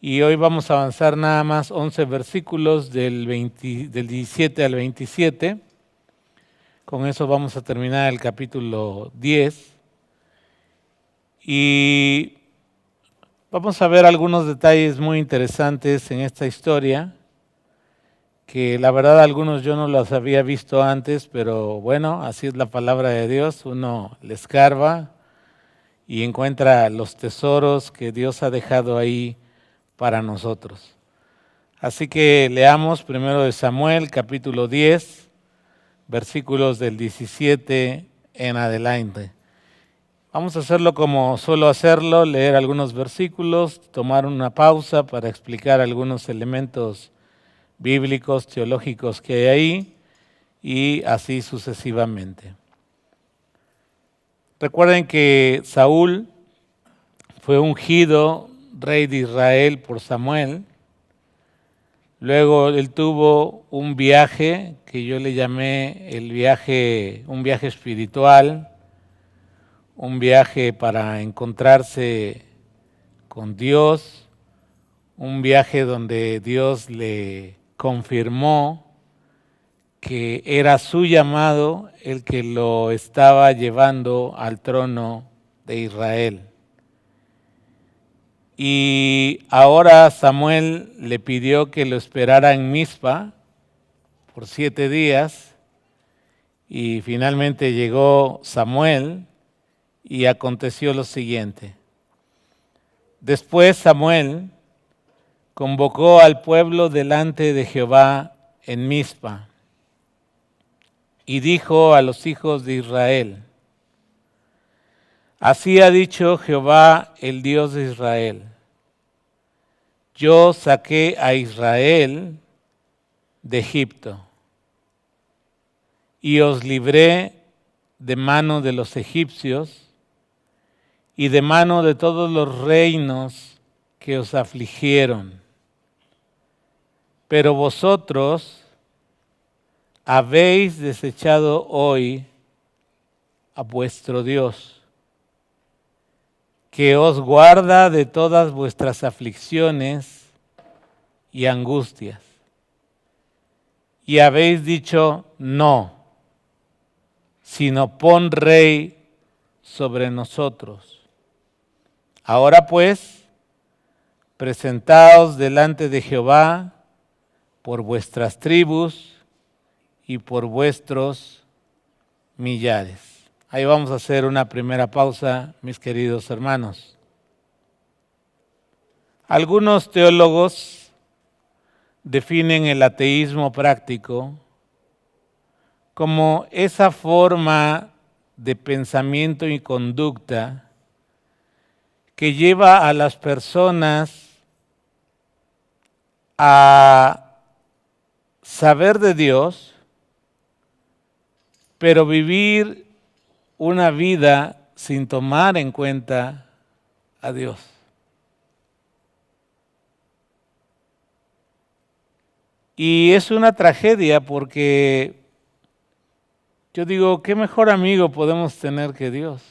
Y hoy vamos a avanzar nada más 11 versículos del 17 al 27. Con eso vamos a terminar el capítulo 10. Y vamos a ver algunos detalles muy interesantes en esta historia, que la verdad algunos yo no los había visto antes, pero bueno, así es la palabra de Dios. Uno le escarba y encuentra los tesoros que Dios ha dejado ahí para nosotros. Así que leamos primero de Samuel, capítulo 10, versículos del 17 en adelante. Vamos a hacerlo como suelo hacerlo, leer algunos versículos, tomar una pausa para explicar algunos elementos bíblicos, teológicos que hay ahí, y así sucesivamente. Recuerden que Saúl fue ungido rey de Israel por Samuel. Luego él tuvo un viaje que yo le llamé un viaje espiritual, un viaje para encontrarse con Dios, un viaje donde Dios le confirmó que era su llamado el que lo estaba llevando al trono de Israel. Y ahora Samuel le pidió que lo esperara en Mizpa por 7 días y finalmente llegó Samuel y aconteció lo siguiente. Después Samuel convocó al pueblo delante de Jehová en Mizpa y dijo a los hijos de Israel: Así ha dicho Jehová, el Dios de Israel: Yo saqué a Israel de Egipto y os libré de mano de los egipcios y de mano de todos los reinos que os afligieron. Pero vosotros habéis desechado hoy a vuestro Dios, que os guarda de todas vuestras aflicciones y angustias. Y habéis dicho: no, sino pon rey sobre nosotros. Ahora pues, presentaos delante de Jehová por vuestras tribus y por vuestros millares. Ahí vamos a hacer una primera pausa, mis queridos hermanos. Algunos teólogos definen el ateísmo práctico como esa forma de pensamiento y conducta que lleva a las personas a saber de Dios, pero vivir una vida sin tomar en cuenta a Dios. Y es una tragedia porque yo digo, ¿qué mejor amigo podemos tener que Dios?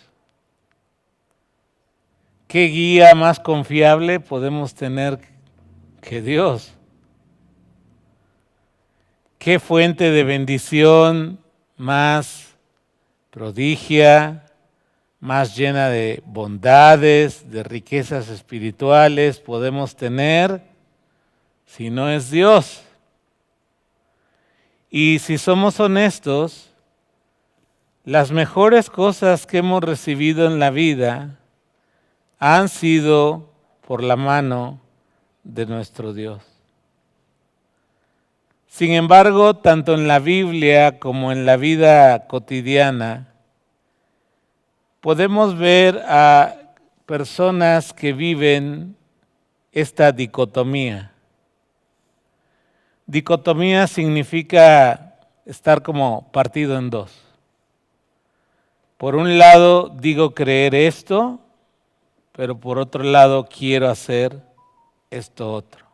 ¿Qué guía más confiable podemos tener que Dios? ¿Qué fuente de bendición más prodigia, más llena de bondades, de riquezas espirituales podemos tener si no es Dios? Y si somos honestos, las mejores cosas que hemos recibido en la vida han sido por la mano de nuestro Dios. Sin embargo, tanto en la Biblia como en la vida cotidiana, podemos ver a personas que viven esta dicotomía. Dicotomía significa estar como partido en dos. Por un lado digo creer esto, pero por otro lado quiero hacer esto otro.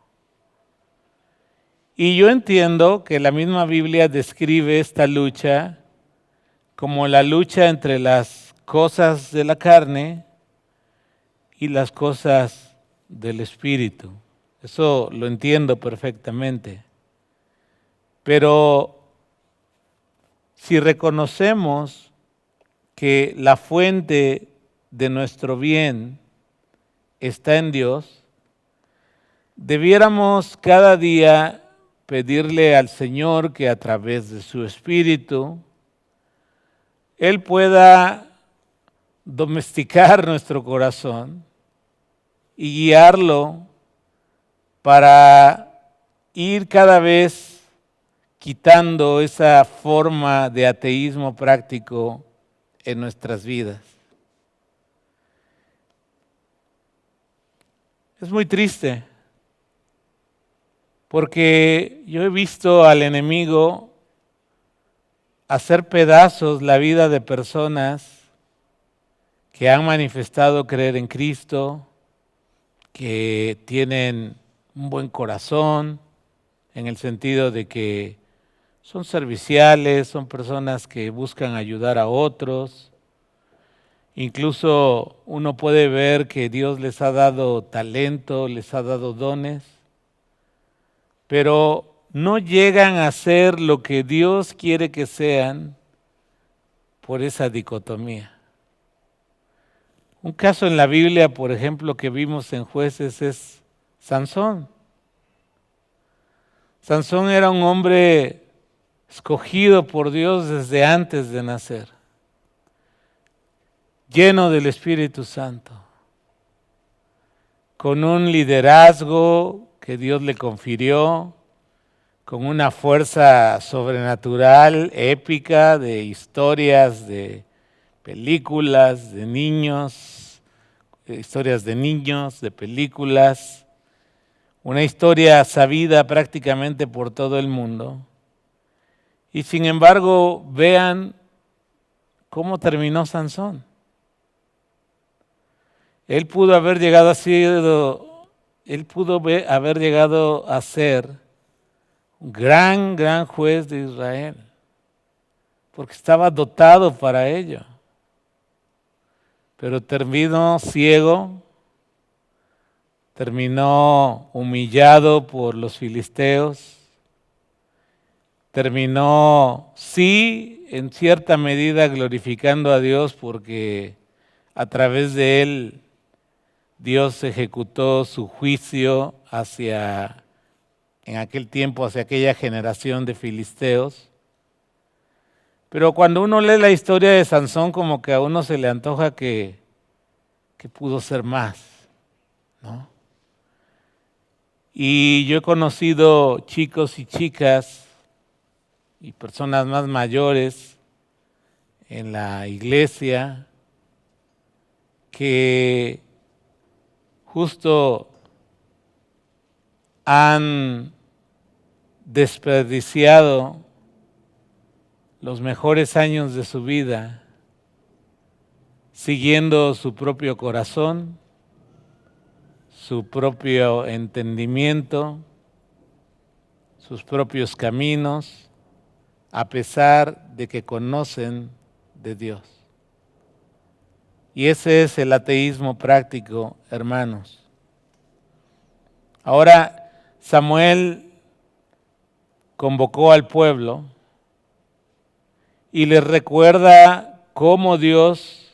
Y yo entiendo que la misma Biblia describe esta lucha como la lucha entre las cosas de la carne y las cosas del espíritu. Eso lo entiendo perfectamente. Pero si reconocemos que la fuente de nuestro bien está en Dios, debiéramos cada día pedirle al Señor que a través de su Espíritu, Él pueda domesticar nuestro corazón y guiarlo para ir cada vez quitando esa forma de ateísmo práctico en nuestras vidas. Es muy triste, porque yo he visto al enemigo hacer pedazos la vida de personas que han manifestado creer en Cristo, que tienen un buen corazón, en el sentido de que son serviciales, son personas que buscan ayudar a otros. Incluso uno puede ver que Dios les ha dado talento, les ha dado dones, pero no llegan a ser lo que Dios quiere que sean por esa dicotomía. Un caso en la Biblia, por ejemplo, que vimos en Jueces es Sansón. Sansón era un hombre escogido por Dios desde antes de nacer, lleno del Espíritu Santo, con un liderazgo que Dios le confirió, con una fuerza sobrenatural, épica, de historias, de películas, de niños, historias de niños, de películas, una historia sabida prácticamente por todo el mundo. Y sin embargo, vean cómo terminó Sansón. Él pudo haber llegado a ser un gran juez de Israel, porque estaba dotado para ello. Pero terminó ciego, terminó humillado por los filisteos, terminó, sí, en cierta medida glorificando a Dios, porque a través de él Dios ejecutó su juicio en aquel tiempo, hacia aquella generación de filisteos. Pero cuando uno lee la historia de Sansón, como que a uno se le antoja que pudo ser más, ¿no? Y yo he conocido chicos y chicas y personas más mayores en la iglesia que justo han desperdiciado los mejores años de su vida siguiendo su propio corazón, su propio entendimiento, sus propios caminos, a pesar de que conocen de Dios. Y ese es el ateísmo práctico, hermanos. Ahora, Samuel convocó al pueblo y les recuerda cómo Dios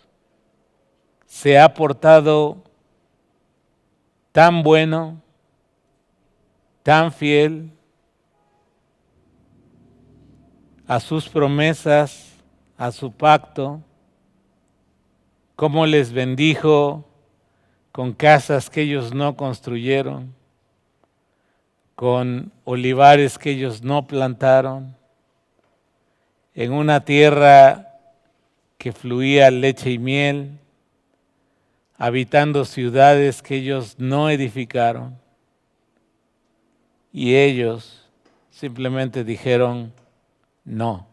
se ha portado tan bueno, tan fiel a sus promesas, a su pacto, cómo les bendijo con casas que ellos no construyeron, con olivares que ellos no plantaron, en una tierra que fluía leche y miel, habitando ciudades que ellos no edificaron. Y ellos simplemente dijeron no.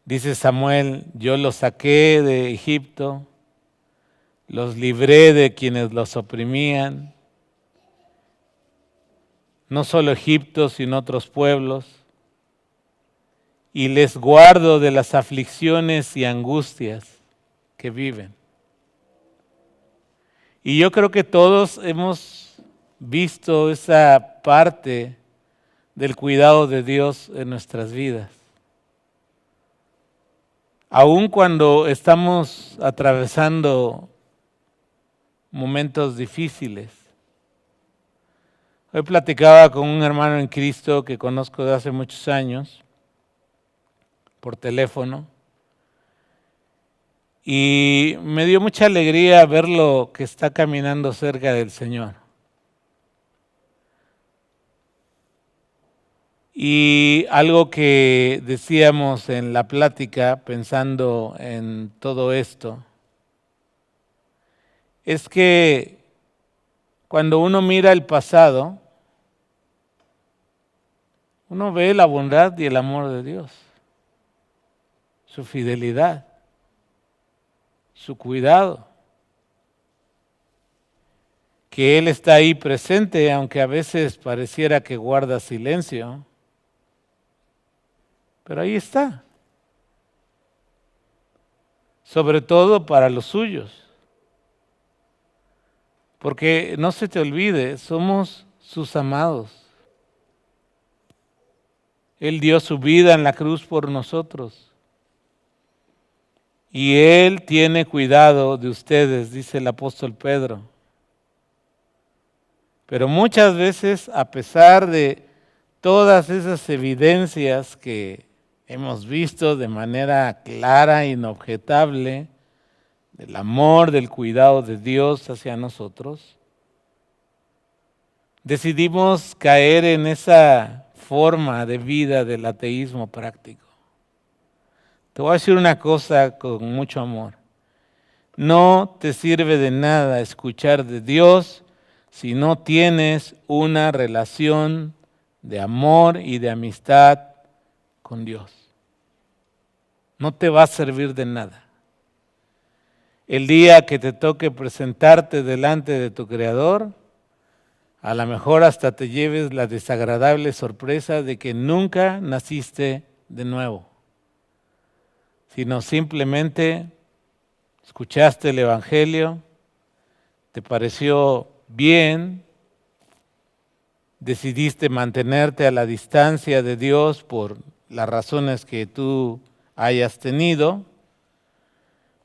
Dice Samuel, yo los saqué de Egipto, los libré de quienes los oprimían, no solo Egipto, sino otros pueblos, y les guardo de las aflicciones y angustias que viven. Y yo creo que todos hemos visto esa parte del cuidado de Dios en nuestras vidas. Aun cuando estamos atravesando momentos difíciles. Hoy platicaba con un hermano en Cristo que conozco de hace muchos años, por teléfono, y me dio mucha alegría verlo que está caminando cerca del Señor. Y algo que decíamos en la plática, pensando en todo esto, es que cuando uno mira el pasado, uno ve la bondad y el amor de Dios, su fidelidad, su cuidado, que Él está ahí presente, aunque a veces pareciera que guarda silencio, pero ahí está, sobre todo para los suyos. Porque no se te olvide, somos sus amados. Él dio su vida en la cruz por nosotros. Y Él tiene cuidado de ustedes, dice el apóstol Pedro. Pero muchas veces, a pesar de todas esas evidencias que hemos visto de manera clara e inobjetable, del amor, del cuidado de Dios hacia nosotros, decidimos caer en esa forma de vida del ateísmo práctico. Te voy a decir una cosa con mucho amor. No te sirve de nada escuchar de Dios si no tienes una relación de amor y de amistad con Dios. No te va a servir de nada. El día que te toque presentarte delante de tu Creador, a lo mejor hasta te lleves la desagradable sorpresa de que nunca naciste de nuevo, sino simplemente escuchaste el Evangelio, te pareció bien, decidiste mantenerte a la distancia de Dios por las razones que tú hayas tenido,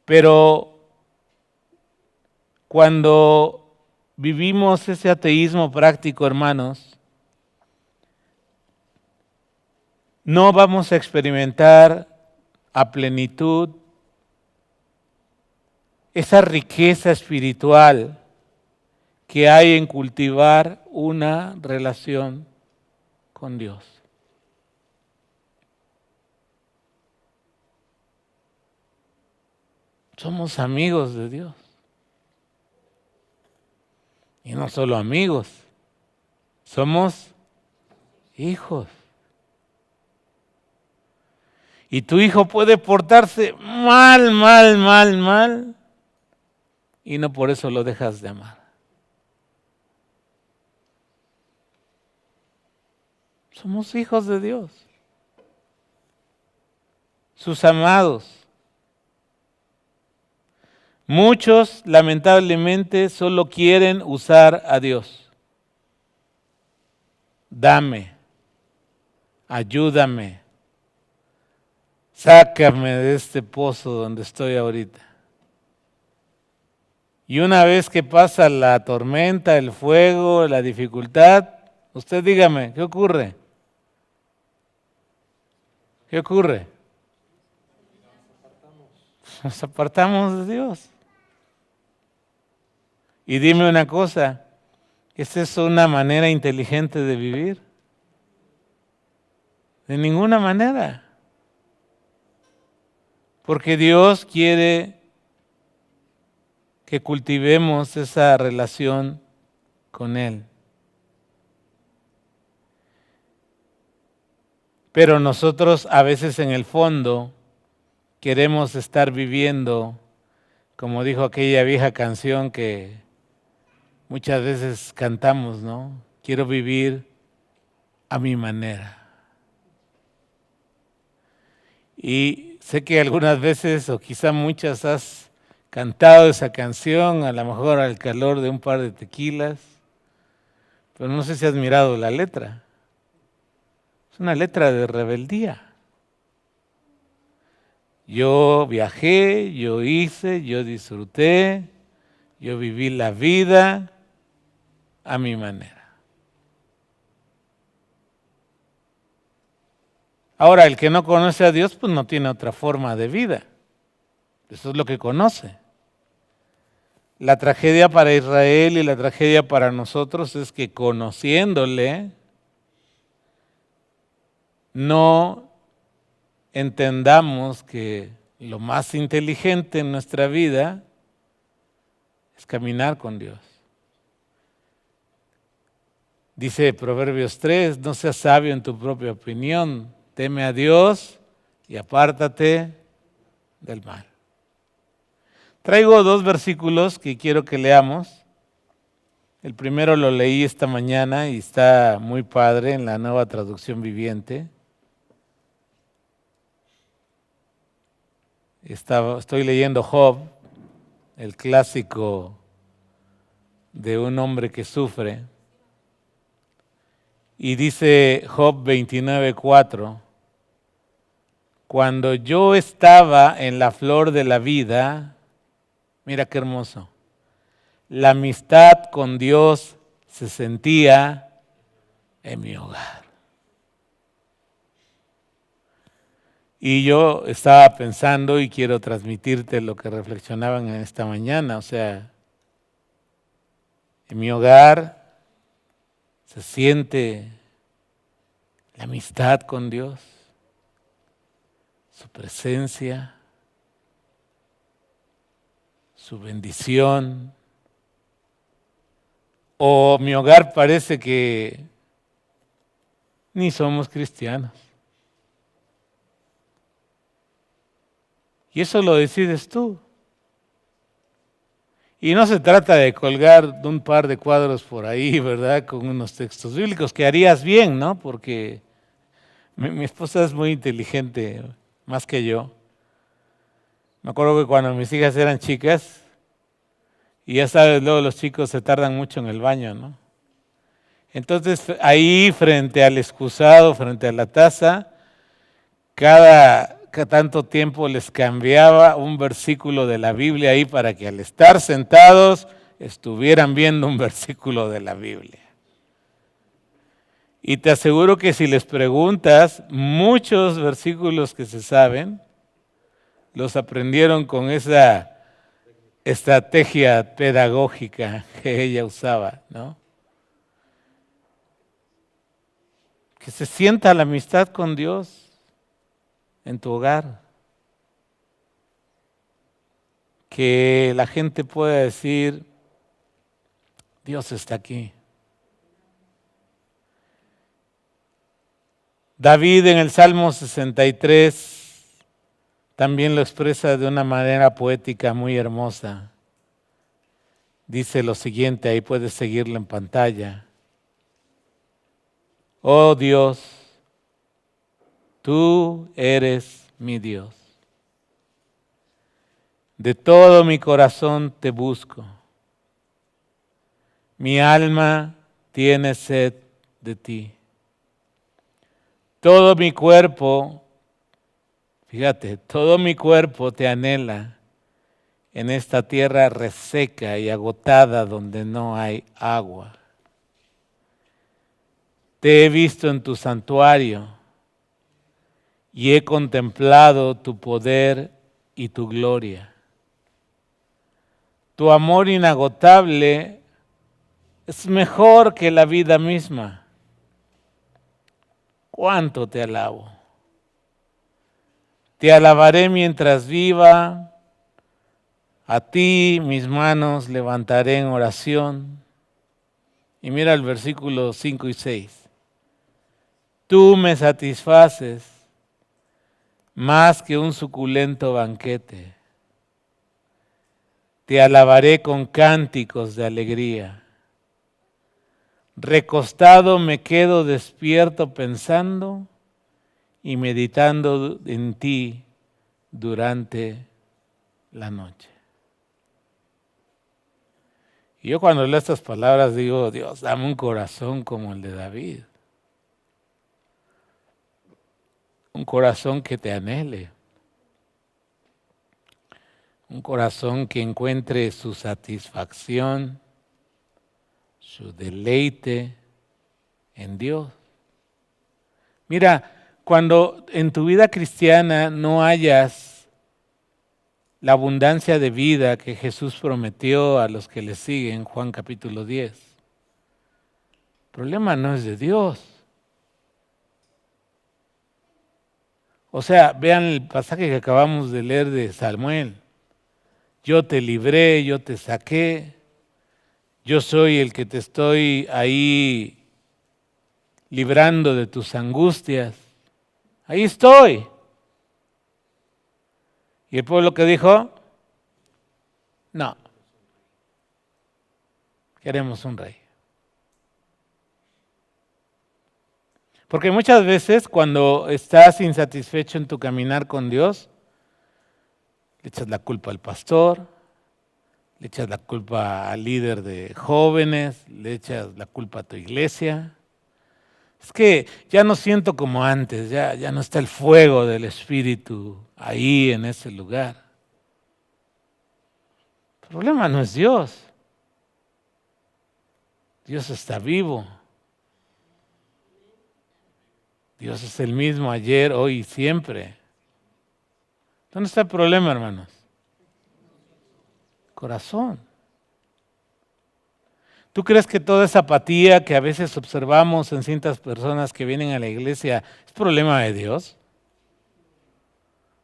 pero cuando vivimos ese ateísmo práctico, hermanos, no vamos a experimentar a plenitud esa riqueza espiritual que hay en cultivar una relación con Dios. Somos amigos de Dios. Y no solo amigos, somos hijos. Y tu hijo puede portarse mal, y no por eso lo dejas de amar. Somos hijos de Dios, sus amados. Muchos, lamentablemente, solo quieren usar a Dios. Dame, ayúdame, sácame de este pozo donde estoy ahorita. Y una vez que pasa la tormenta, el fuego, la dificultad, usted dígame, ¿qué ocurre? ¿Qué ocurre? Nos apartamos de Dios. Y dime una cosa, ¿es eso una manera inteligente de vivir? De ninguna manera. Porque Dios quiere que cultivemos esa relación con Él. Pero nosotros a veces en el fondo queremos estar viviendo, como dijo aquella vieja canción que muchas veces cantamos, ¿no? Quiero vivir a mi manera. Y sé que algunas veces, o quizá muchas, has cantado esa canción, a lo mejor al calor de un par de tequilas, Pero no sé si has mirado la letra. Es una letra de rebeldía. Yo viajé, yo hice, yo disfruté, yo viví la vida a mi manera. Ahora, el que no conoce a Dios, pues no tiene otra forma de vida. Eso es lo que conoce. La tragedia para Israel y la tragedia para nosotros es que conociéndole, no entendamos que lo más inteligente en nuestra vida es caminar con Dios. Dice Proverbios 3, no seas sabio en tu propia opinión, teme a Dios y apártate del mal. Traigo 2 versículos que quiero que leamos. El primero lo leí esta mañana y está muy padre en la Nueva Traducción Viviente. Estoy leyendo Job, el clásico de un hombre que sufre. Y dice Job 29:4, cuando yo estaba en la flor de la vida, mira qué hermoso, la amistad con Dios se sentía en mi hogar. Y yo estaba pensando y quiero transmitirte lo que reflexionaban en esta mañana, o sea, en mi hogar se siente la amistad con Dios, su presencia, su bendición. O mi hogar parece que ni somos cristianos. Y eso lo decides tú. Y no se trata de colgar un par de cuadros por ahí, ¿verdad? Con unos textos bíblicos, que harías bien, ¿no? Porque mi esposa es muy inteligente, más que yo. Me acuerdo que cuando mis hijas eran chicas, y ya sabes, luego los chicos se tardan mucho en el baño, ¿no? Entonces ahí frente al excusado, frente a la taza, cada tanto tiempo les cambiaba un versículo de la Biblia ahí para que al estar sentados estuvieran viendo un versículo de la Biblia. Y te aseguro que si les preguntas, muchos versículos que se saben, los aprendieron con esa estrategia pedagógica que ella usaba, ¿no? Que se sienta la amistad con Dios en tu hogar. Que la gente pueda decir, Dios está aquí. David en el Salmo 63 también lo expresa de una manera poética muy hermosa. Dice lo siguiente, ahí puedes seguirlo en pantalla. Oh Dios, tú eres mi Dios. De todo mi corazón te busco. Mi alma tiene sed de ti. Todo mi cuerpo, fíjate, todo mi cuerpo te anhela en esta tierra reseca y agotada donde no hay agua. Te he visto en tu santuario y he contemplado tu poder y tu gloria. Tu amor inagotable es mejor que la vida misma. ¿Cuánto te alabo? Te alabaré mientras viva. A ti mis manos levantaré en oración. Y mira el versículo 5 y 6. Tú me satisfaces más que un suculento banquete. Te alabaré con cánticos de alegría. Recostado me quedo despierto pensando y meditando en ti durante la noche. Y yo cuando leo estas palabras digo, Dios, dame un corazón como el de David. Un corazón que te anhele. Un corazón que encuentre su satisfacción, su deleite en Dios. Mira, cuando en tu vida cristiana no hayas la abundancia de vida que Jesús prometió a los que le siguen, Juan capítulo 10, el problema no es de Dios. O sea, vean el pasaje que acabamos de leer de Samuel. Yo te libré, yo te saqué, yo soy el que te estoy ahí librando de tus angustias. Ahí estoy. ¿Y el pueblo que dijo? No, queremos un rey. Porque muchas veces cuando estás insatisfecho en tu caminar con Dios, le echas la culpa al pastor, le echas la culpa al líder de jóvenes, le echas la culpa a tu iglesia. Es que ya no siento como antes, ya no está el fuego del Espíritu ahí en ese lugar. El problema no es Dios. Dios está vivo. Dios es el mismo ayer, hoy y siempre. ¿Dónde está el problema, hermanos? Corazón. ¿Tú crees que toda esa apatía que a veces observamos en ciertas personas que vienen a la iglesia es problema de Dios?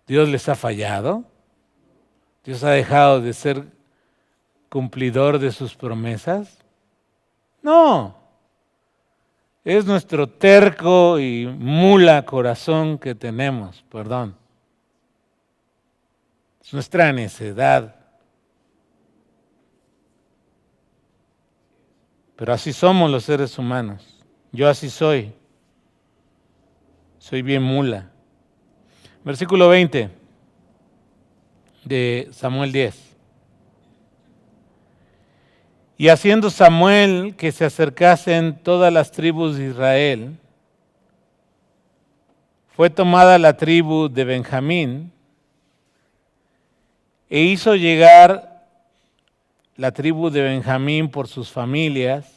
¿Dios les ha fallado? ¿Dios ha dejado de ser cumplidor de sus promesas? No. Es nuestro terco y mula corazón que tenemos, perdón. Es nuestra necedad. Pero así somos los seres humanos. Yo así soy. Soy bien mula. Versículo 20 de Samuel 10. Y haciendo Samuel que se acercasen todas las tribus de Israel, fue tomada la tribu de Benjamín e hizo llegar la tribu de Benjamín por sus familias,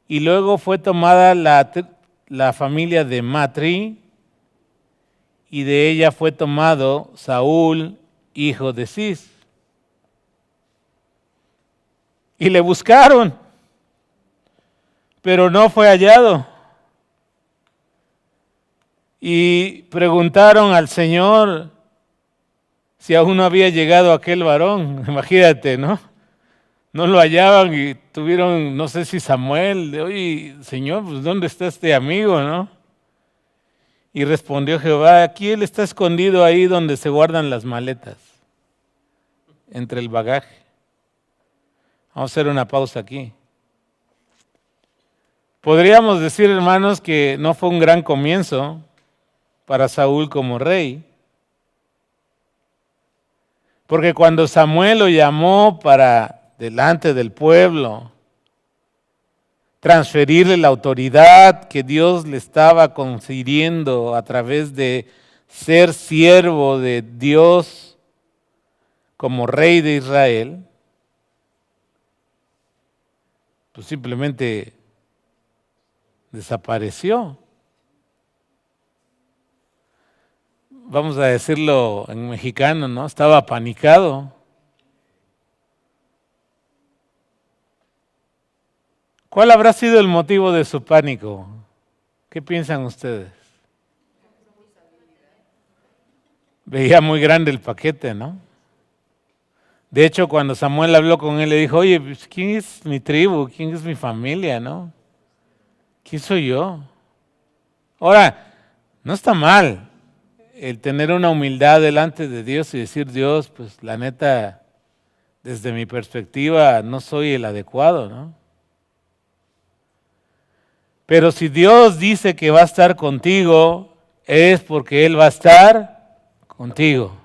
y luego fue tomada la familia de Matri, y de ella fue tomado Saúl, hijo de Cis. Y le buscaron, pero no fue hallado. Y preguntaron al Señor si aún no había llegado aquel varón. Imagínate, ¿no? No lo hallaban y tuvieron, no sé si Samuel, oye, Señor, pues ¿dónde está este amigo, no? Y respondió Jehová, aquí él está escondido ahí donde se guardan las maletas, entre el bagaje. Vamos a hacer una pausa aquí. Podríamos decir, hermanos, que no fue un gran comienzo para Saúl como rey, porque cuando Samuel lo llamó para delante del pueblo, transferirle la autoridad que Dios le estaba confiriendo a través de ser siervo de Dios como rey de Israel, pues simplemente desapareció. Vamos a decirlo en mexicano, ¿no? Estaba apanicado. ¿Cuál habrá sido el motivo de su pánico? ¿Qué piensan ustedes? Veía muy grande el paquete, ¿no? De hecho, cuando Samuel habló con él, le dijo, oye, pues, ¿quién es mi tribu? ¿Quién es mi familia, no? ¿Quién soy yo? Ahora, no está mal el tener una humildad delante de Dios y decir, Dios, pues la neta, desde mi perspectiva, no soy el adecuado, ¿no? Pero si Dios dice que va a estar contigo, es porque Él va a estar contigo.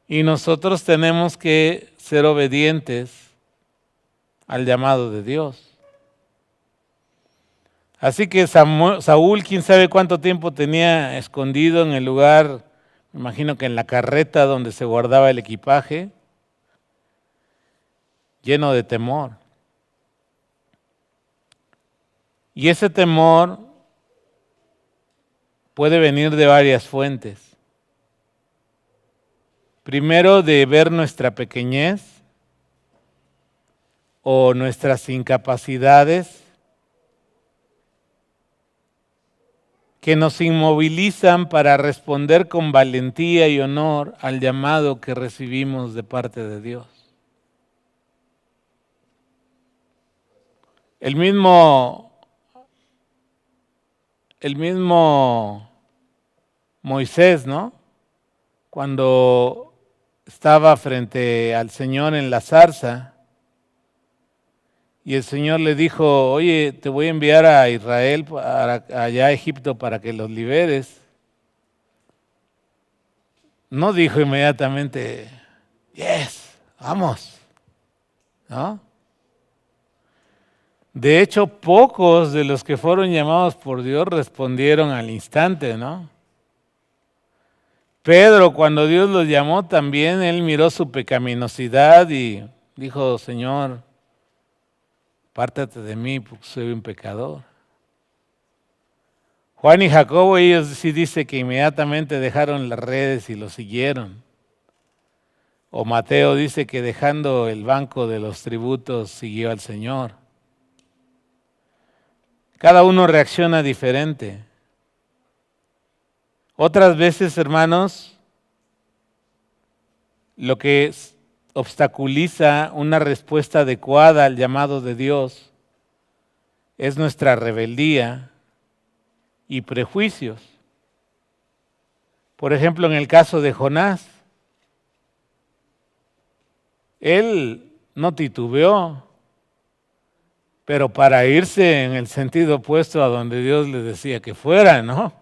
Y nosotros tenemos que ser obedientes al llamado de Dios. Así que Saúl, quién sabe cuánto tiempo tenía escondido en el lugar, me imagino que en la carreta donde se guardaba el equipaje, lleno de temor. Y ese temor puede venir de varias fuentes. Primero, de ver nuestra pequeñez o nuestras incapacidades que nos inmovilizan para responder con valentía y honor al llamado que recibimos de parte de Dios. El mismo Moisés, ¿no? Cuando estaba frente al Señor en la zarza, y el Señor le dijo, oye, te voy a enviar a Israel, allá a Egipto, para que los liberes. No dijo inmediatamente, yes, vamos, ¿no? De hecho, pocos de los que fueron llamados por Dios respondieron al instante, ¿no? Pedro, cuando Dios los llamó, también él miró su pecaminosidad y dijo, Señor, apártate de mí porque soy un pecador. Juan y Jacobo, ellos sí dice que inmediatamente dejaron las redes y lo siguieron. O Mateo dice que dejando el banco de los tributos siguió al Señor. Cada uno reacciona diferente. Otras veces, hermanos, lo que obstaculiza una respuesta adecuada al llamado de Dios es nuestra rebeldía y prejuicios. Por ejemplo, en el caso de Jonás, él no titubeó, pero para irse en el sentido opuesto a donde Dios le decía que fuera, ¿no?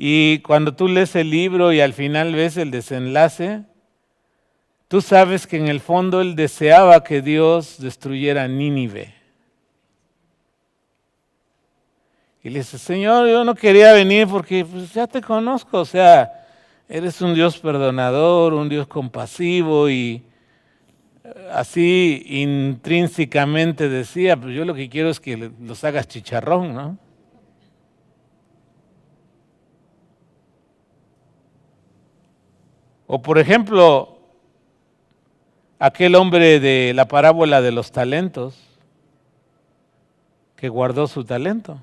Y cuando tú lees el libro y al final ves el desenlace, tú sabes que en el fondo él deseaba que Dios destruyera Nínive. Y le dice, Señor, yo no quería venir porque pues, ya te conozco, o sea, eres un Dios perdonador, un Dios compasivo y así intrínsecamente decía, pues yo lo que quiero es que los hagas chicharrón, ¿no? O por ejemplo, aquel hombre de la parábola de los talentos que guardó su talento.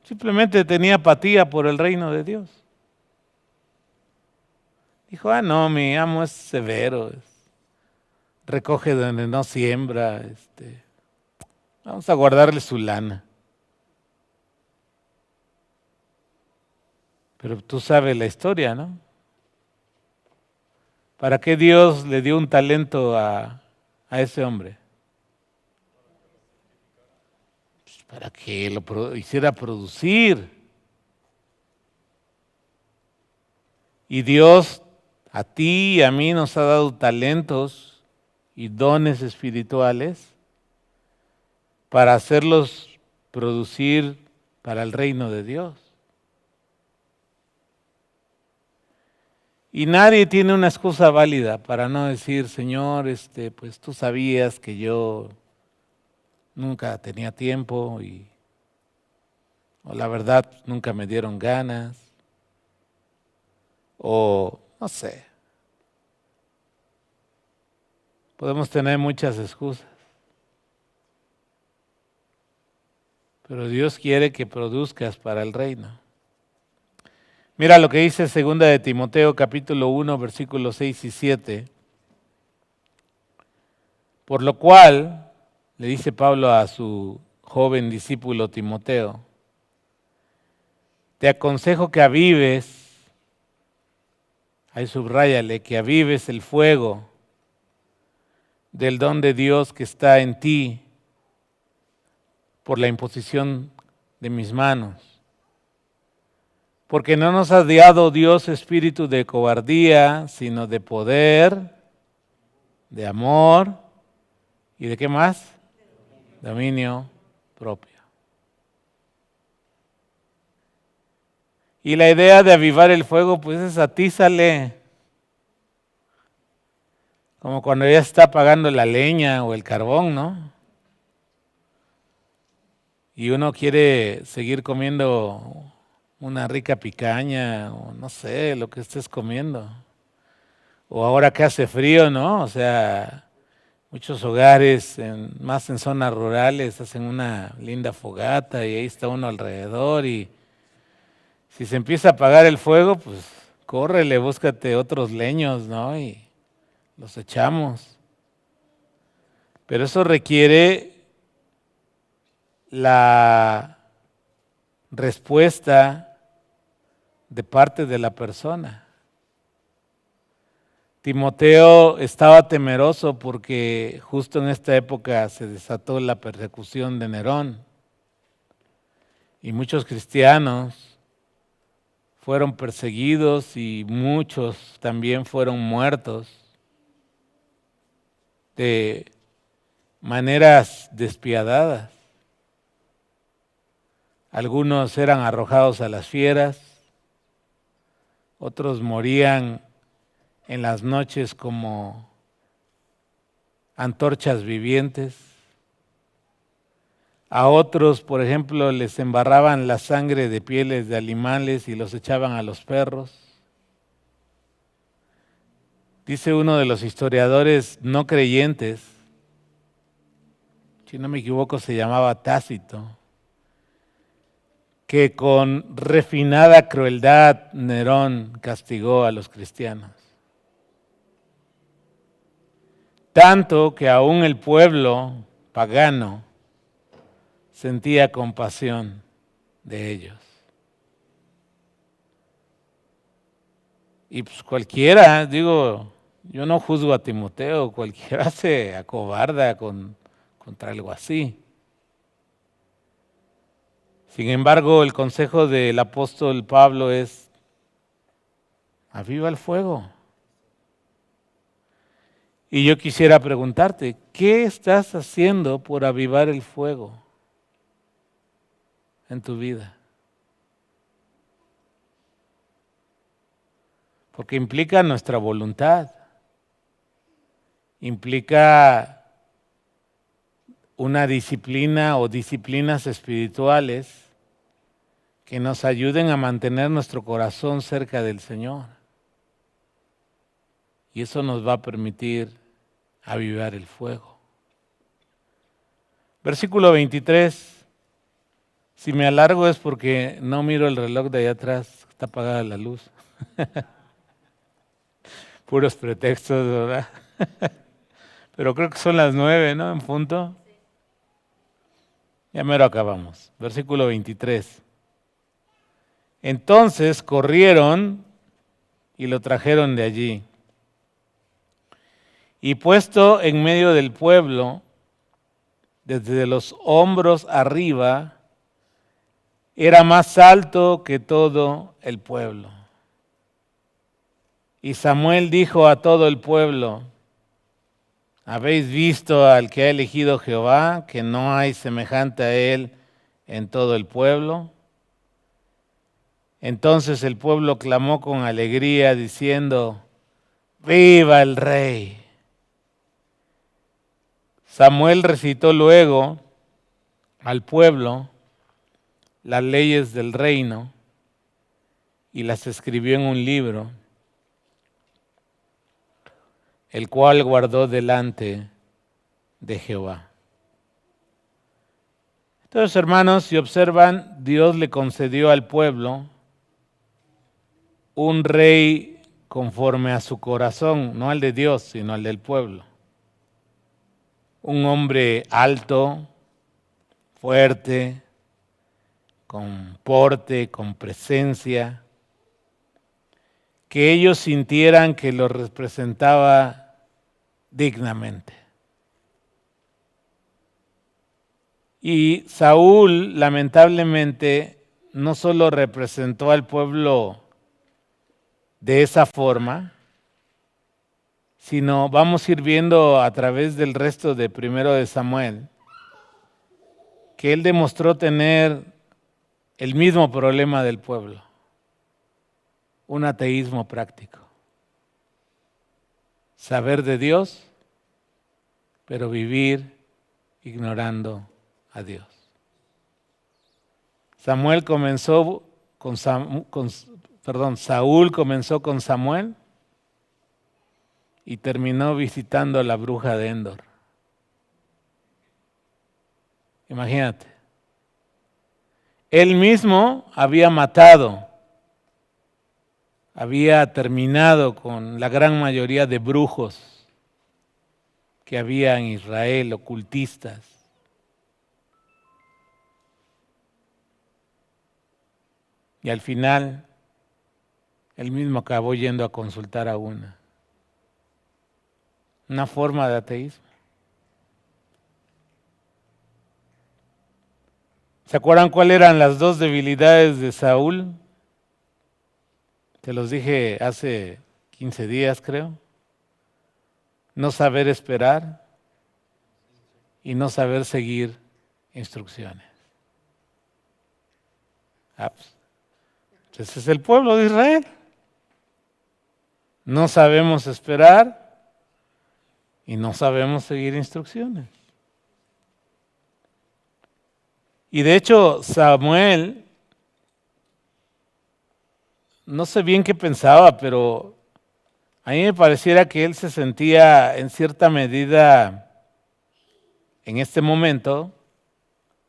Simplemente tenía apatía por el reino de Dios. Dijo, no, mi amo es severo, recoge donde no siembra, vamos a guardarle su lana. Pero tú sabes la historia, ¿no? ¿Para qué Dios le dio un talento a ese hombre? Pues para que lo hiciera producir. Y Dios a ti y a mí nos ha dado talentos y dones espirituales para hacerlos producir para el reino de Dios. Y nadie tiene una excusa válida para no decir, Señor, pues tú sabías que yo nunca tenía tiempo o la verdad nunca me dieron ganas, o no sé. Podemos tener muchas excusas. Pero Dios quiere que produzcas para el reino. Mira lo que dice 2 de Timoteo capítulo 1 versículos 6 y 7. Por lo cual, le dice Pablo a su joven discípulo Timoteo, te aconsejo que avives, ahí subráyale, que avives el fuego del don de Dios que está en ti por la imposición de mis manos. Porque no nos ha dado Dios espíritu de cobardía, sino de poder, de amor y de qué más? Dominio propio. Y la idea de avivar el fuego, pues es atízale. Como cuando ya está apagando la leña o el carbón, ¿no? Y uno quiere seguir comiendo una rica picaña o no sé, lo que estés comiendo. O ahora que hace frío, ¿no? O sea, muchos hogares, más en zonas rurales, hacen una linda fogata y ahí está uno alrededor y si se empieza a apagar el fuego, pues córrele, búscate otros leños, ¿no? Y los echamos. Pero eso requiere la respuesta de parte de la persona. Timoteo estaba temeroso porque justo en esta época se desató la persecución de Nerón y muchos cristianos fueron perseguidos y muchos también fueron muertos de maneras despiadadas. Algunos eran arrojados a las fieras, otros morían en las noches como antorchas vivientes. A otros, por ejemplo, les embarraban la sangre de pieles de animales y los echaban a los perros. Dice uno de los historiadores no creyentes, si no me equivoco se llamaba Tácito, que con refinada crueldad Nerón castigó a los cristianos. Tanto que aún el pueblo pagano sentía compasión de ellos. Y pues cualquiera, digo, yo no juzgo a Timoteo, cualquiera se acobarda contra algo así. Sin embargo, el consejo del apóstol Pablo es, aviva el fuego. Y yo quisiera preguntarte, ¿qué estás haciendo por avivar el fuego en tu vida? Porque implica nuestra voluntad, implica una disciplina o disciplinas espirituales que nos ayuden a mantener nuestro corazón cerca del Señor. Y eso nos va a permitir avivar el fuego. Versículo 23. Si me alargo es porque no miro el reloj de allá atrás, está apagada la luz. Puros pretextos, ¿verdad? Pero creo que son las 9, ¿no? En punto. Ya mero acabamos. Versículo 23. Entonces corrieron y lo trajeron de allí. Y puesto en medio del pueblo, desde los hombros arriba, era más alto que todo el pueblo. Y Samuel dijo a todo el pueblo, ¿habéis visto al que ha elegido Jehová, que no hay semejante a él en todo el pueblo? Entonces el pueblo clamó con alegría, diciendo, ¡viva el rey! Samuel recitó luego al pueblo las leyes del reino y las escribió en un libro, el cual guardó delante de Jehová. Entonces, hermanos, si observan, Dios le concedió al pueblo un rey conforme a su corazón, no al de Dios, sino al del pueblo. Un hombre alto, fuerte, con porte, con presencia, que ellos sintieran que lo representaba dignamente. Y Saúl, lamentablemente, no solo representó al pueblo de esa forma, sino vamos a ir viendo a través del resto de Primero de Samuel que él demostró tener el mismo problema del pueblo, un ateísmo práctico. Saber de Dios, pero vivir ignorando a Dios. Saúl comenzó con Samuel y terminó visitando a la bruja de Endor. Imagínate. Él mismo había matado, había terminado con la gran mayoría de brujos que había en Israel, ocultistas. Y al final, él mismo acabó yendo a consultar a una forma de ateísmo. ¿Se acuerdan cuáles eran las dos debilidades de Saúl? Te los dije hace 15 días, creo. No saber esperar y no saber seguir instrucciones. Ese es el pueblo de Israel. No sabemos esperar y no sabemos seguir instrucciones. Y de hecho, Samuel, no sé bien qué pensaba, pero a mí me pareciera que él se sentía en cierta medida, en este momento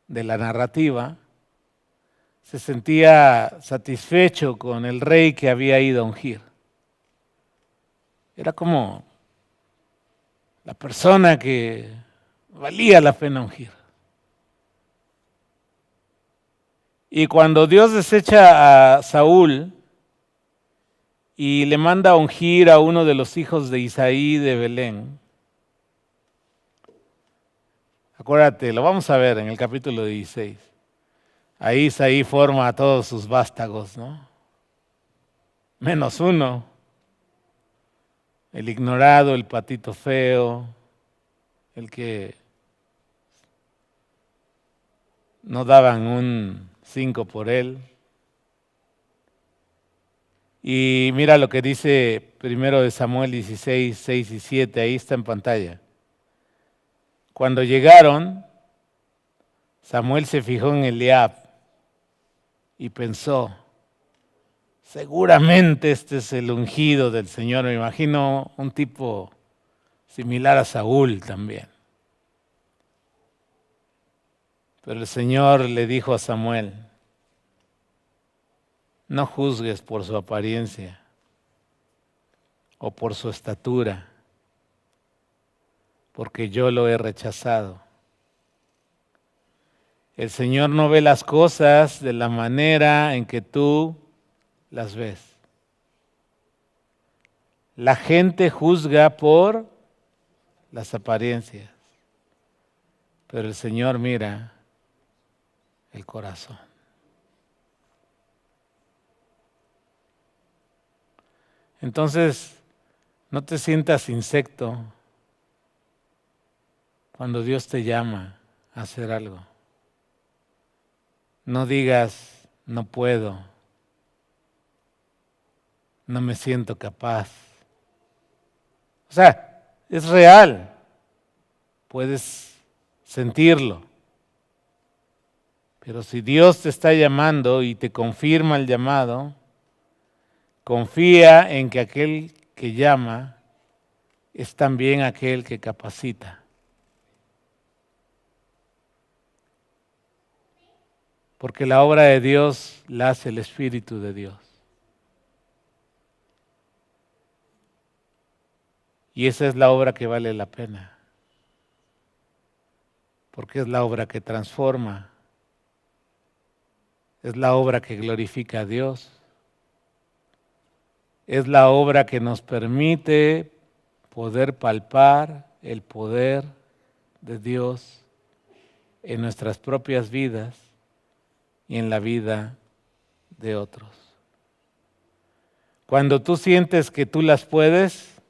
de la narrativa, se sentía satisfecho con el rey que había ido a ungir. Era como la persona que valía la pena ungir. Y cuando Dios desecha a Saúl y le manda a ungir a uno de los hijos de Isaí de Belén, acuérdate, lo vamos a ver en el capítulo 16. Ahí Isaí forma a todos sus vástagos, ¿no? Menos uno, el ignorado, el patito feo, el que no daban un 5 por él. Y mira lo que dice 1 de Samuel 16, 6 y 7, ahí está en pantalla. Cuando llegaron, Samuel se fijó en Eliab y pensó, seguramente este es el ungido del Señor. Me imagino un tipo similar a Saúl también. Pero el Señor le dijo a Samuel, no juzgues por su apariencia o por su estatura, porque yo lo he rechazado. El Señor no ve las cosas de la manera en que tú las ves. La gente juzga por las apariencias, pero el Señor mira el corazón. Entonces, no te sientas insecto cuando Dios te llama a hacer algo. No digas, no puedo, no me siento capaz. O sea, es real, puedes sentirlo. Pero si Dios te está llamando y te confirma el llamado, confía en que aquel que llama es también aquel que capacita. Porque la obra de Dios la hace el Espíritu de Dios. Y esa es la obra que vale la pena. Porque es la obra que transforma. Es la obra que glorifica a Dios. Es la obra que nos permite poder palpar el poder de Dios en nuestras propias vidas y en la vida de otros. Cuando tú sientes que tú las puedes,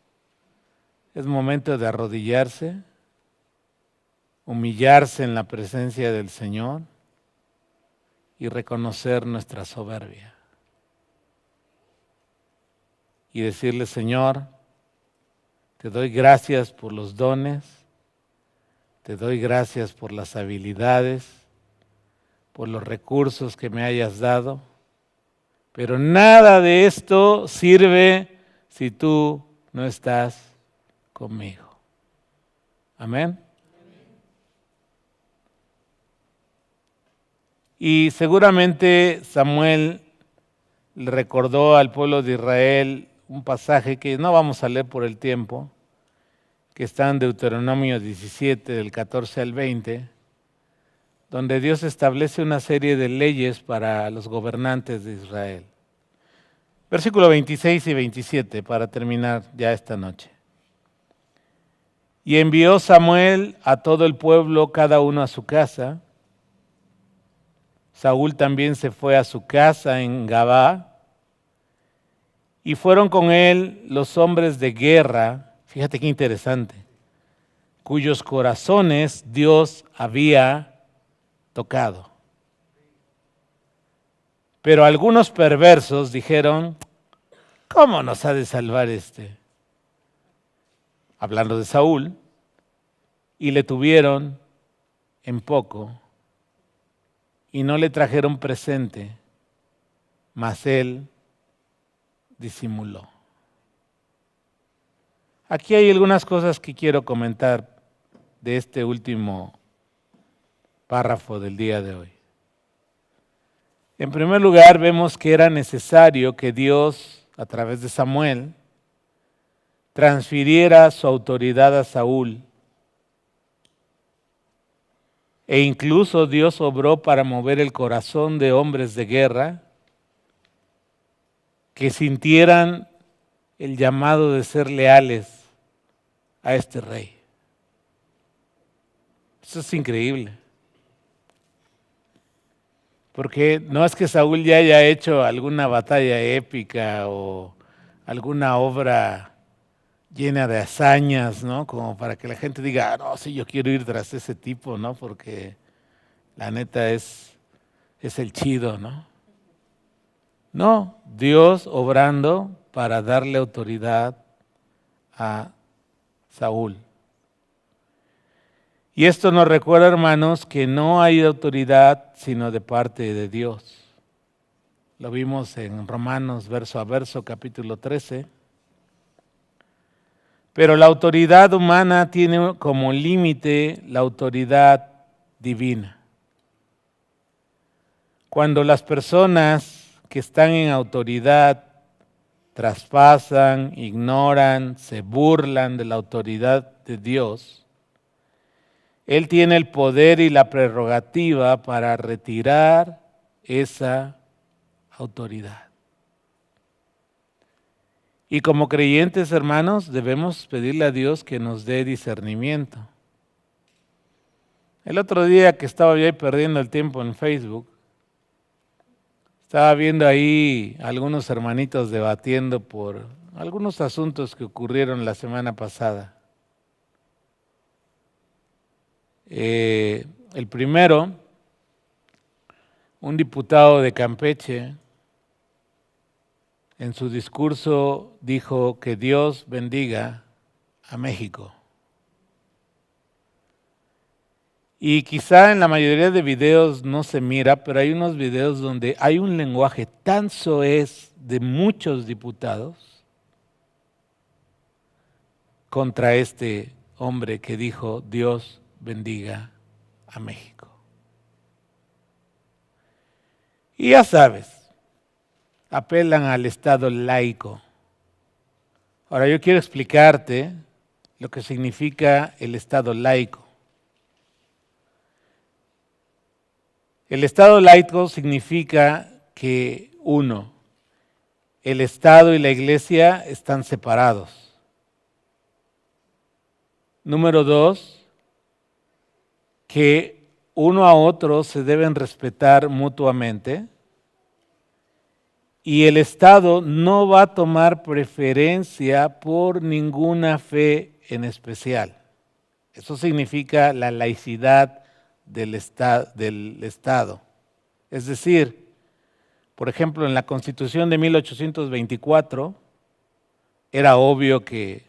es momento de arrodillarse, humillarse en la presencia del Señor y reconocer nuestra soberbia. Y decirle, Señor, te doy gracias por los dones, te doy gracias por las habilidades, por los recursos que me hayas dado, pero nada de esto sirve si tú no estás conmigo. Amén. Y seguramente Samuel le recordó al pueblo de Israel un pasaje que no vamos a leer por el tiempo, que está en Deuteronomio 17, del 14 al 20, donde Dios establece una serie de leyes para los gobernantes de Israel. Versículo 26 y 27, para terminar ya esta noche. Y envió Samuel a todo el pueblo, cada uno a su casa. Saúl también se fue a su casa en Gabá, y fueron con él los hombres de guerra, fíjate qué interesante, cuyos corazones Dios había tocado. Pero algunos perversos dijeron, ¿cómo nos ha de salvar este? Hablando de Saúl, y le tuvieron en poco, y no le trajeron presente, mas él disimuló. Aquí hay algunas cosas que quiero comentar de este último párrafo del día de hoy. En primer lugar, vemos que era necesario que Dios, a través de Samuel, transfiriera su autoridad a Saúl. E incluso Dios obró para mover el corazón de hombres de guerra que sintieran el llamado de ser leales a este rey. Eso es increíble. Porque no es que Saúl ya haya hecho alguna batalla épica o alguna obra llena de hazañas, ¿no? Como para que la gente diga, no, sí, yo quiero ir tras ese tipo, ¿no? Porque la neta es el chido, ¿no? No, Dios obrando para darle autoridad a Saúl. Y esto nos recuerda, hermanos, que no hay autoridad sino de parte de Dios. Lo vimos en Romanos verso a verso, capítulo 13. Pero la autoridad humana tiene como límite la autoridad divina. Cuando las personas que están en autoridad traspasan, ignoran, se burlan de la autoridad de Dios, Él tiene el poder y la prerrogativa para retirar esa autoridad. Y como creyentes, hermanos, debemos pedirle a Dios que nos dé discernimiento. El otro día que estaba yo ahí perdiendo el tiempo en Facebook, estaba viendo ahí algunos hermanitos debatiendo por algunos asuntos que ocurrieron la semana pasada. El primero, un diputado de Campeche, en su discurso dijo que Dios bendiga a México. Y quizá en la mayoría de videos no se mira, pero hay unos videos donde hay un lenguaje tan soez de muchos diputados contra este hombre que dijo Dios bendiga a México. Y ya sabes, apelan al Estado laico. Ahora yo quiero explicarte lo que significa el Estado laico. El Estado laico significa que, uno, el Estado y la Iglesia están separados. Número dos, que uno a otro se deben respetar mutuamente. Y el Estado no va a tomar preferencia por ninguna fe en especial. Eso significa la laicidad del Estado. Es decir, por ejemplo, en la Constitución de 1824 era obvio que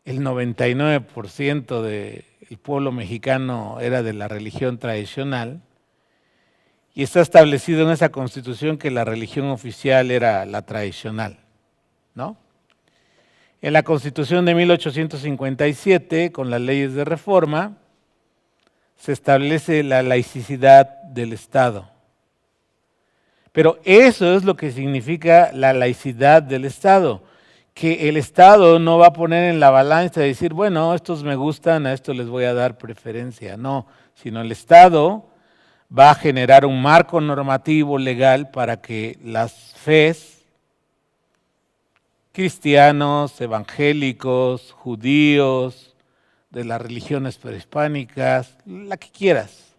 el 99% del pueblo mexicano era de la religión tradicional, y está establecido en esa Constitución que la religión oficial era la tradicional, ¿no? En la Constitución de 1857, con las leyes de reforma, se establece la laicidad del Estado. Pero eso es lo que significa la laicidad del Estado, que el Estado no va a poner en la balanza y decir, bueno, estos me gustan, a estos les voy a dar preferencia. No, sino el Estado va a generar un marco normativo legal para que las fes, cristianos, evangélicos, judíos, de las religiones prehispánicas, la que quieras,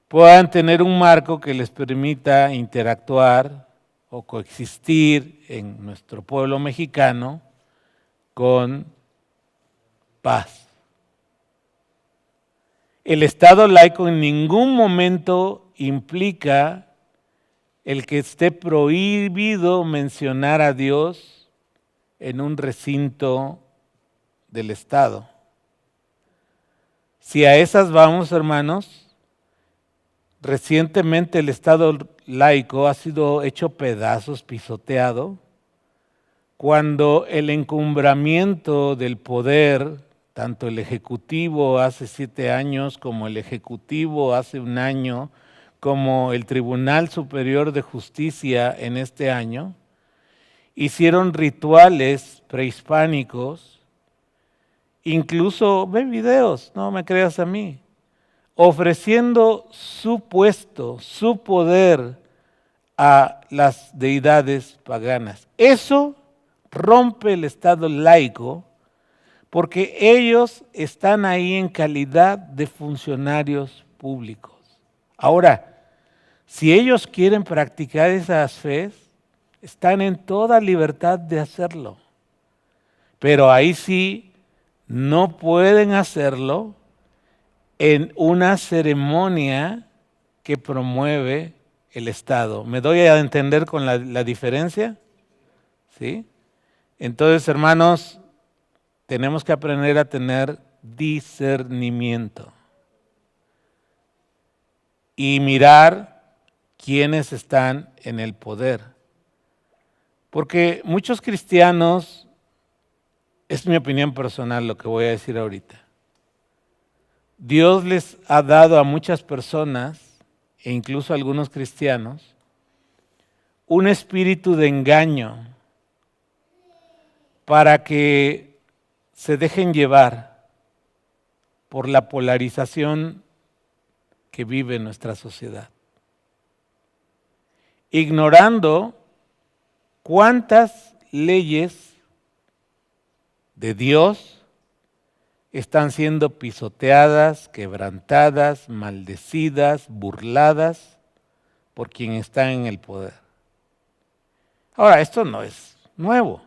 puedan tener un marco que les permita interactuar o coexistir en nuestro pueblo mexicano con paz. El Estado laico en ningún momento implica el que esté prohibido mencionar a Dios en un recinto del Estado. Si a esas vamos, hermanos, recientemente el Estado laico ha sido hecho pedazos, pisoteado, cuando el encumbramiento del poder, tanto el Ejecutivo hace 7 años como el Ejecutivo hace 1 año, como el Tribunal Superior de Justicia en este año, hicieron rituales prehispánicos, incluso ve videos, no me creas a mí, ofreciendo su puesto, su poder a las deidades paganas. Eso rompe el Estado laico, porque ellos están ahí en calidad de funcionarios públicos. Ahora, si ellos quieren practicar esas fes, están en toda libertad de hacerlo. Pero ahí sí, no pueden hacerlo en una ceremonia que promueve el Estado. ¿Me doy a entender con la diferencia? ¿Sí? Entonces, hermanos, tenemos que aprender a tener discernimiento y mirar quiénes están en el poder. Porque muchos cristianos, es mi opinión personal lo que voy a decir ahorita, Dios les ha dado a muchas personas, e incluso a algunos cristianos, un espíritu de engaño para que se dejen llevar por la polarización que vive nuestra sociedad, ignorando cuántas leyes de Dios están siendo pisoteadas, quebrantadas, maldecidas, burladas por quien está en el poder. Ahora, esto no es nuevo.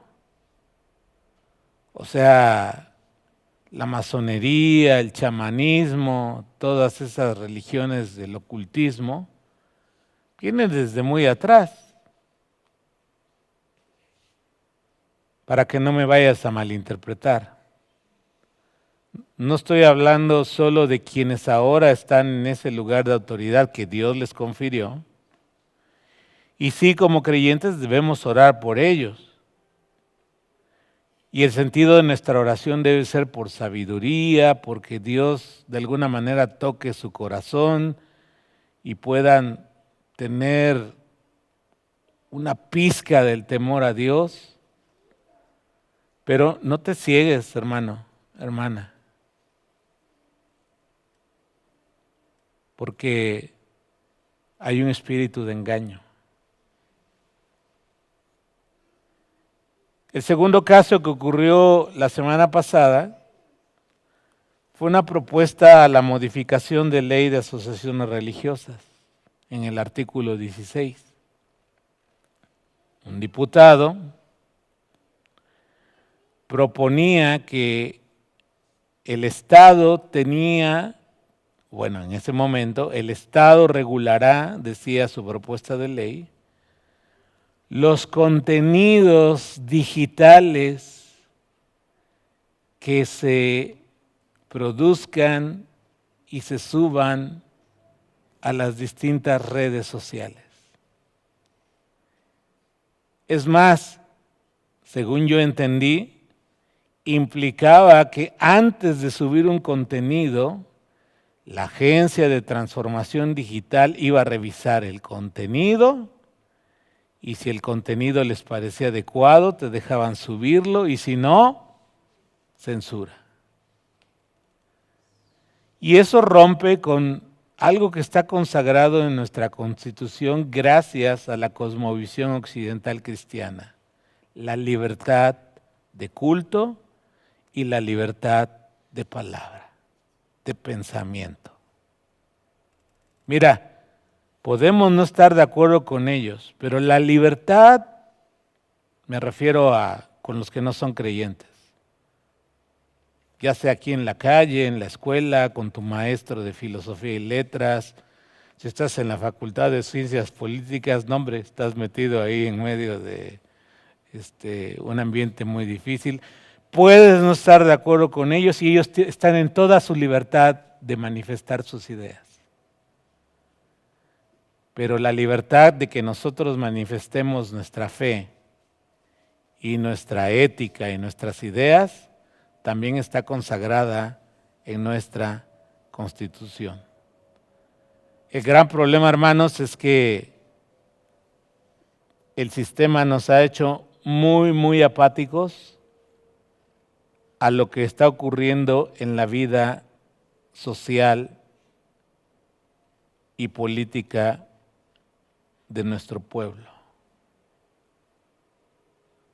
O sea, la masonería, el chamanismo, todas esas religiones del ocultismo, vienen desde muy atrás. Para que no me vayas a malinterpretar. No estoy hablando solo de quienes ahora están en ese lugar de autoridad que Dios les confirió. Y sí, como creyentes debemos orar por ellos. Y el sentido de nuestra oración debe ser por sabiduría, porque Dios de alguna manera toque su corazón y puedan tener una pizca del temor a Dios. Pero no te ciegues, hermano, hermana, porque hay un espíritu de engaño. El segundo caso que ocurrió la semana pasada fue una propuesta a la modificación de ley de asociaciones religiosas en el artículo 16. un diputado, proponía que el Estado en ese momento, el Estado regulará, decía su propuesta de ley, los contenidos digitales que se produzcan y se suban a las distintas redes sociales. Es más, según yo entendí, implicaba que antes de subir un contenido, la agencia de transformación digital iba a revisar el contenido y si el contenido les parecía adecuado, te dejaban subirlo y si no, censura. Y eso rompe con algo que está consagrado en nuestra Constitución gracias a la cosmovisión occidental cristiana, la libertad de culto y la libertad de palabra, de pensamiento. Mira, podemos no estar de acuerdo con ellos, pero la libertad, me refiero a con los que no son creyentes, ya sea aquí en la calle, en la escuela, con tu maestro de filosofía y letras, si estás en la facultad de ciencias políticas, no hombre, estás metido ahí en medio de un ambiente muy difícil. Puedes no estar de acuerdo con ellos y ellos están en toda su libertad de manifestar sus ideas. Pero la libertad de que nosotros manifestemos nuestra fe y nuestra ética y nuestras ideas también está consagrada en nuestra Constitución. El gran problema, hermanos, es que el sistema nos ha hecho muy, muy apáticos a lo que está ocurriendo en la vida social y política de nuestro pueblo.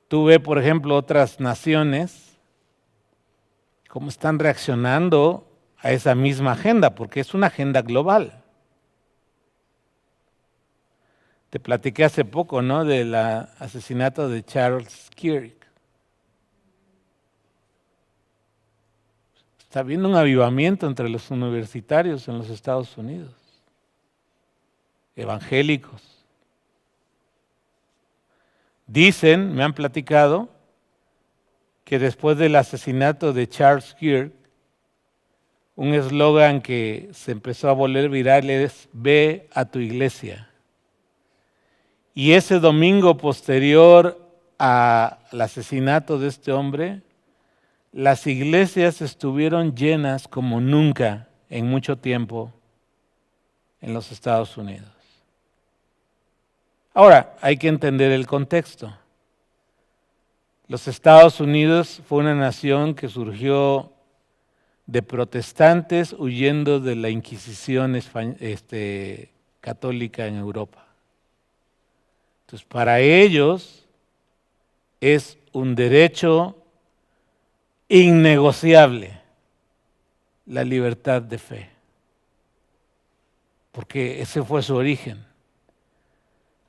Tú ves, por ejemplo, otras naciones cómo están reaccionando a esa misma agenda, porque es una agenda global. Te platiqué hace poco, ¿no?, del asesinato de Charles Kirk. Está habiendo un avivamiento entre los universitarios en los Estados Unidos, evangélicos. Dicen, me han platicado, que después del asesinato de Charles Kirk, un eslogan que se empezó a volver viral es "Ve a tu iglesia". Y ese domingo posterior al asesinato de este hombre, las iglesias estuvieron llenas como nunca en mucho tiempo en los Estados Unidos. Ahora, hay que entender el contexto. Los Estados Unidos fue una nación que surgió de protestantes huyendo de la Inquisición católica en Europa. Entonces, para ellos es un derecho innegociable la libertad de fe, porque ese fue su origen.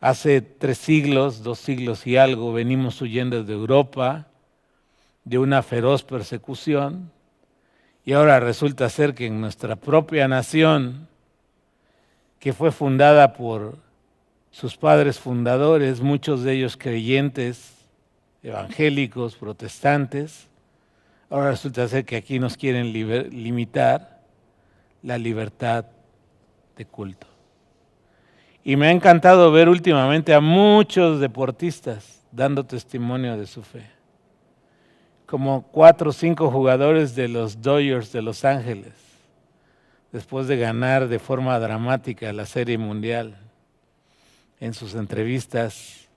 Hace 3 siglos, 2 siglos y algo, venimos huyendo de Europa, de una feroz persecución, y ahora resulta ser que en nuestra propia nación, que fue fundada por sus padres fundadores, muchos de ellos creyentes, evangélicos, protestantes, ahora resulta ser que aquí nos quieren limitar la libertad de culto. Y me ha encantado ver últimamente a muchos deportistas dando testimonio de su fe. Como 4 o 5 jugadores de los Dodgers de Los Ángeles, después de ganar de forma dramática la Serie Mundial, en sus entrevistas,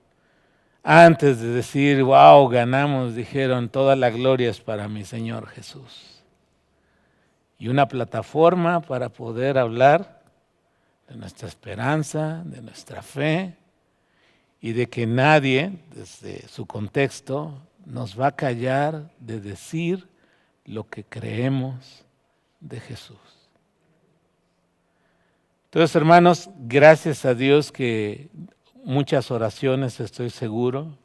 antes de decir, wow, ganamos, dijeron, toda la gloria es para mi Señor Jesús. Y una plataforma para poder hablar de nuestra esperanza, de nuestra fe, y de que nadie, desde su contexto, nos va a callar de decir lo que creemos de Jesús. Entonces, hermanos, gracias a Dios que muchas oraciones, estoy seguro,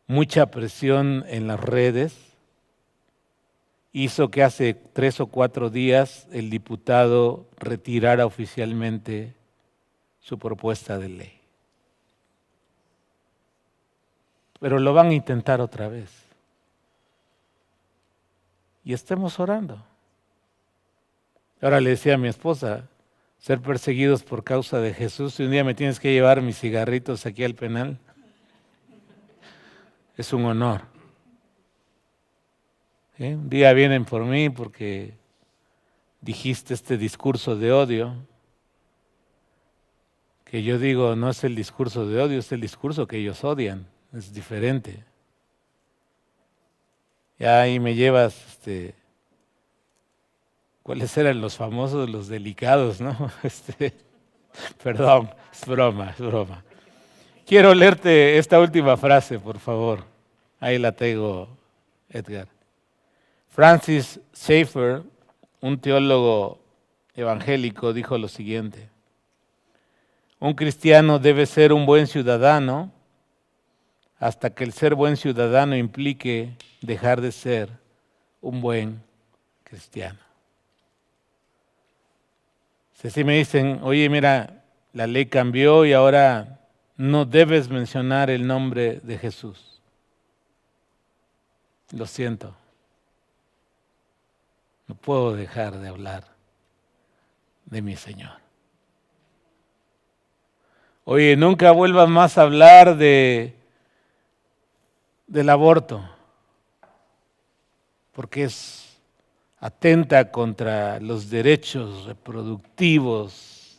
mucha presión en las redes, hizo que hace 3 o 4 días el diputado retirara oficialmente su propuesta de ley. Pero lo van a intentar otra vez. Y estemos orando. Ahora le decía a mi esposa, ser perseguidos por causa de Jesús, si un día me tienes que llevar mis cigarritos aquí al penal, es un honor. ¿Sí? Un día vienen por mí porque dijiste este discurso de odio, que yo digo no es el discurso de odio, es el discurso que ellos odian, es diferente. Y ahí me llevas, ¿cuáles eran los famosos, los delicados, no? Perdón, es broma, es broma. Quiero leerte esta última frase, por favor. Ahí la tengo, Edgar. Francis Schaeffer, un teólogo evangélico, dijo lo siguiente: un cristiano debe ser un buen ciudadano hasta que el ser buen ciudadano implique dejar de ser un buen cristiano. Si me dicen, oye, mira, la ley cambió y ahora no debes mencionar el nombre de Jesús. Lo siento. No puedo dejar de hablar de mi Señor. Oye, nunca vuelvas más a hablar del aborto, porque atenta contra los derechos reproductivos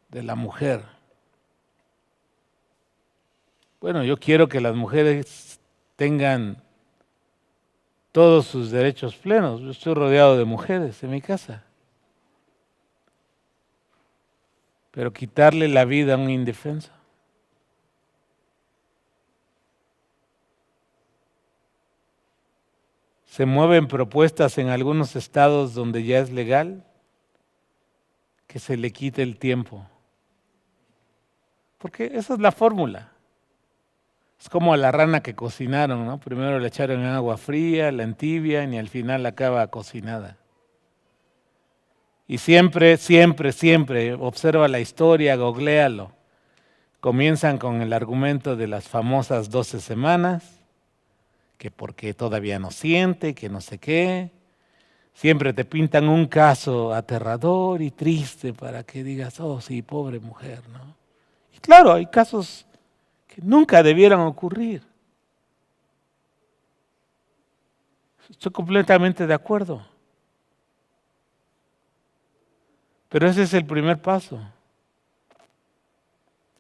de la mujer. Bueno, yo quiero que las mujeres tengan todos sus derechos plenos. Yo estoy rodeado de mujeres en mi casa. Pero quitarle la vida a un indefenso. Se mueven propuestas en algunos estados donde ya es legal que se le quite el tiempo. Porque esa es la fórmula. Es como a la rana que cocinaron, ¿no? Primero la echaron en agua fría, la entibian y al final acaba cocinada. Y siempre, siempre, siempre, observa la historia, googléalo. Comienzan con el argumento de las famosas 12 semanas, que porque todavía no siente, que no sé qué. Siempre te pintan un caso aterrador y triste para que digas, oh sí, pobre mujer, ¿no? Y claro, hay casos que nunca debieran ocurrir. Estoy completamente de acuerdo. Pero ese es el primer paso.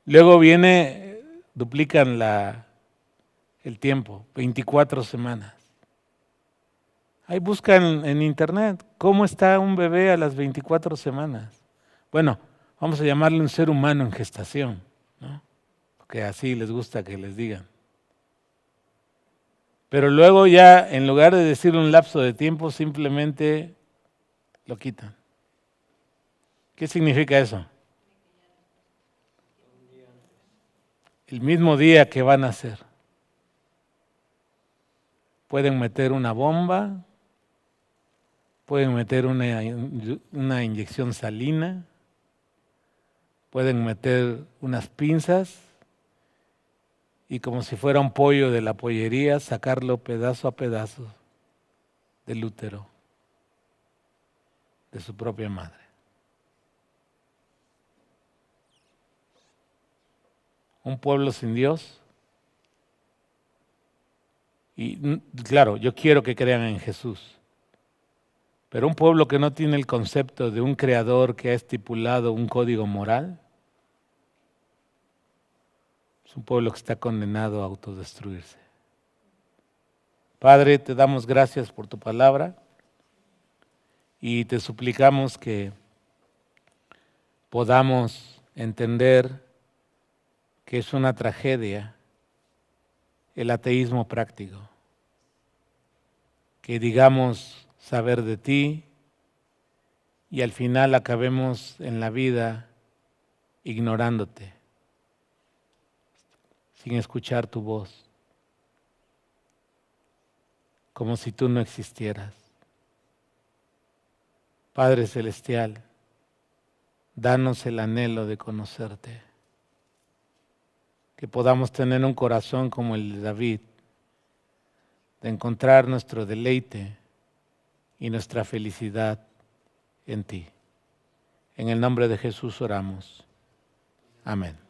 Luego duplican el tiempo, 24 semanas. Ahí buscan en internet cómo está un bebé a las 24 semanas. Bueno, vamos a llamarle un ser humano en gestación, ¿no? Porque así les gusta que les digan. Pero luego ya, en lugar de decir un lapso de tiempo, simplemente lo quitan. ¿Qué significa eso? El mismo día que van a nacer. Pueden meter una bomba, pueden meter una inyección salina, pueden meter unas pinzas y como si fuera un pollo de la pollería, sacarlo pedazo a pedazo del útero de su propia madre. Un pueblo sin Dios. Y claro, yo quiero que crean en Jesús. Pero un pueblo que no tiene el concepto de un creador que ha estipulado un código moral, es un pueblo que está condenado a autodestruirse. Padre, te damos gracias por tu palabra y te suplicamos que podamos entender que es una tragedia el ateísmo práctico. Que digamos saber de ti y al final acabemos en la vida ignorándote, sin escuchar tu voz, como si tú no existieras. Padre Celestial, danos el anhelo de conocerte, que podamos tener un corazón como el de David, de encontrar nuestro deleite y nuestra felicidad en ti. En el nombre de Jesús oramos. Amén.